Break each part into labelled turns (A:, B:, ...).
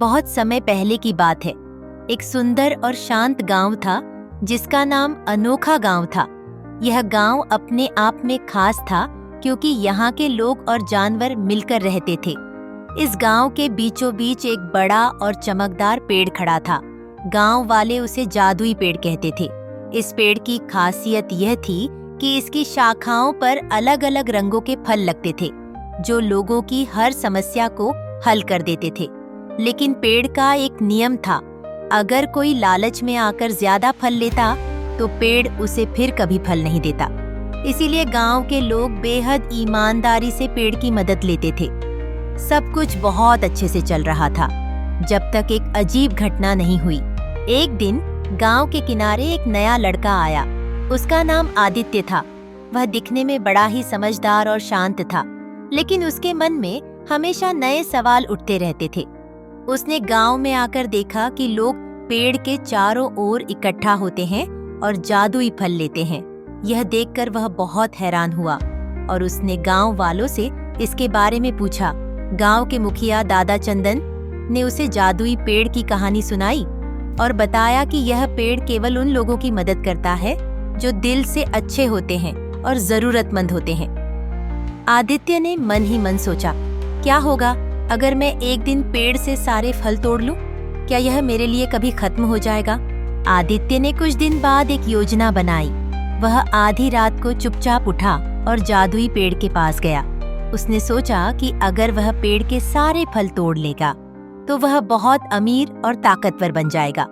A: बहुत समय पहले की बात है। एक सुंदर और शांत गांव था जिसका नाम अनोखा गांव था। यह गांव अपने आप में खास था क्योंकि यहाँ के लोग और जानवर मिलकर रहते थे। इस गांव के बीचों बीच एक बड़ा और चमकदार पेड़ खड़ा था। गांव वाले उसे जादुई पेड़ कहते थे। इस पेड़ की खासियत यह थी कि इसकी शाखाओं पर अलग अलग रंगों के फल लगते थे जो लोगों की हर समस्या को हल कर देते थे। लेकिन पेड़ का एक नियम था, अगर कोई लालच में आकर ज्यादा फल लेता तो पेड़ उसे फिर कभी फल नहीं देता। इसीलिए गांव के लोग बेहद ईमानदारी से पेड़ की मदद लेते थे। सब कुछ बहुत अच्छे से चल रहा था जब तक एक अजीब घटना नहीं हुई। एक दिन गांव के किनारे एक नया लड़का आया। उसका नाम आदित्य था। वह दिखने में बड़ा ही समझदार और शांत था, लेकिन उसके मन में हमेशा नए सवाल उठते रहते थे। उसने गांव में आकर देखा कि लोग पेड़ के चारों ओर इकट्ठा होते हैं और जादुई फल लेते हैं। यह देखकर वह बहुत हैरान हुआ और उसने गांव वालों से इसके बारे में पूछा। गांव के मुखिया दादा चंदन ने उसे जादुई पेड़ की कहानी सुनाई और बताया कि यह पेड़ केवल उन लोगों की मदद करता है जो दिल से अच्छे होते हैं और जरूरतमंद होते हैं। आदित्य ने मन ही मन सोचा, क्या होगा अगर मैं एक दिन पेड़ से सारे फल तोड़ लूं? क्या यह मेरे लिए कभी खत्म हो जाएगा? आदित्य ने कुछ दिन बाद एक योजना बनाई। वह आधी रात को चुपचाप उठा और जादुई पेड़ के पास गया। उसने सोचा कि अगर वह पेड़ के सारे फल तोड़ लेगा तो वह बहुत अमीर और ताकतवर बन जाएगा।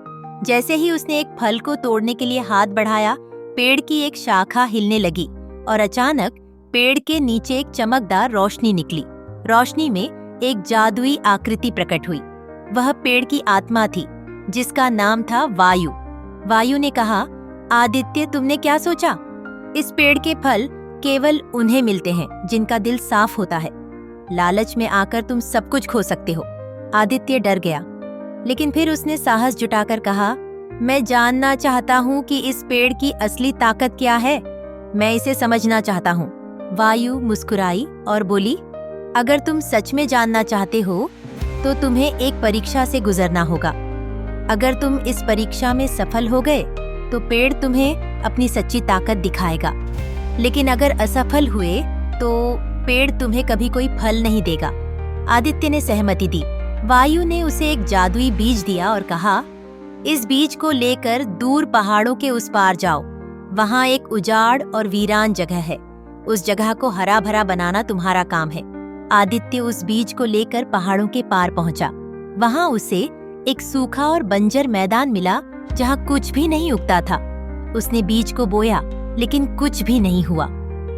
A: जैसे ही उसने एक फल को तोड़ने के लिए हाथ बढ़ाया, पेड़ की एक शाखा हिलने लगी और अचानक पेड़ के नीचे एक चमकदार रोशनी निकली। रोशनी में एक जादुई आकृति प्रकट हुई। वह पेड़ की आत्मा थी जिसका नाम था वायु। वायु ने कहा, आदित्य, तुमने क्या सोचा? इस पेड़ के फल केवल उन्हें मिलते हैं जिनका दिल साफ होता है। लालच में आकर तुम सब कुछ खो सकते हो। आदित्य डर गया, लेकिन फिर उसने साहस जुटाकर कहा, मैं जानना चाहता हूँ कि इस पेड़ की असली ताकत क्या है। मैं इसे समझना चाहता हूँ। वायु मुस्कुराई और बोली, अगर तुम सच में जानना चाहते हो तो तुम्हें एक परीक्षा से गुजरना होगा। अगर तुम इस परीक्षा में सफल हो गए तो पेड़ तुम्हें अपनी सच्ची ताकत दिखाएगा, लेकिन अगर असफल हुए तो पेड़ तुम्हें कभी कोई फल नहीं देगा। आदित्य ने सहमति दी। वायु ने उसे एक जादुई बीज दिया और कहा, इस बीज को लेकर दूर पहाड़ों के उस पार जाओ। वहाँ एक उजाड़ और वीरान जगह है। उस जगह को हरा भरा बनाना तुम्हारा काम है। आदित्य उस बीज को लेकर पहाड़ों के पार पहुंचा। वहाँ उसे एक सूखा और बंजर मैदान मिला जहाँ कुछ भी नहीं उगता था। उसने बीज को बोया, लेकिन कुछ भी नहीं हुआ।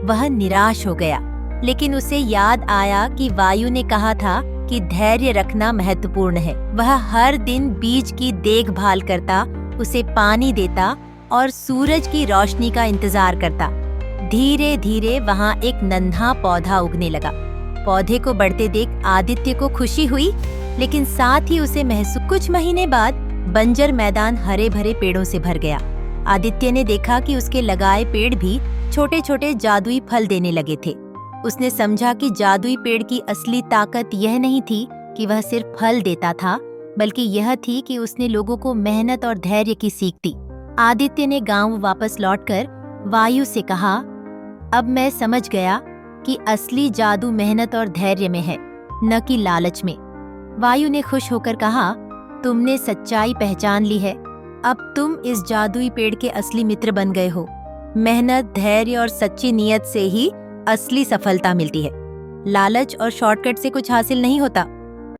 A: वह निराश हो गया, लेकिन उसे याद आया कि वायु ने कहा था कि धैर्य रखना महत्वपूर्ण है। वह हर दिन बीज की देखभाल करता, उसे पानी देता और सूरज की रोशनी का इंतजार करता। धीरे धीरे वहाँ एक नन्हा पौधा उगने लगा। पौधे को बढ़ते देख आदित्य को खुशी हुई, लेकिन साथ ही उसे महसूस कुछ महीने बाद बंजर मैदान हरे भरे पेड़ों से भर गया। आदित्य ने देखा कि उसके लगाए पेड़ भी छोटे छोटे जादुई फल देने लगे थे। उसने समझा कि जादुई पेड़ की असली ताकत यह नहीं थी कि वह सिर्फ फल देता था, बल्कि यह थी कि उसने लोगों को मेहनत और धैर्य की सीख दी। आदित्य ने गांव वापस लौटकर वायु से कहा, अब मैं समझ गया कि असली जादू मेहनत और धैर्य में है, न कि लालच में। वायु ने खुश होकर कहा, तुमने सच्चाई पहचान ली है। अब तुम इस जादुई पेड़ के असली मित्र बन गए हो। मेहनत, धैर्य और सच्ची नीयत से ही असली सफलता मिलती है। लालच और शॉर्टकट से कुछ हासिल नहीं होता।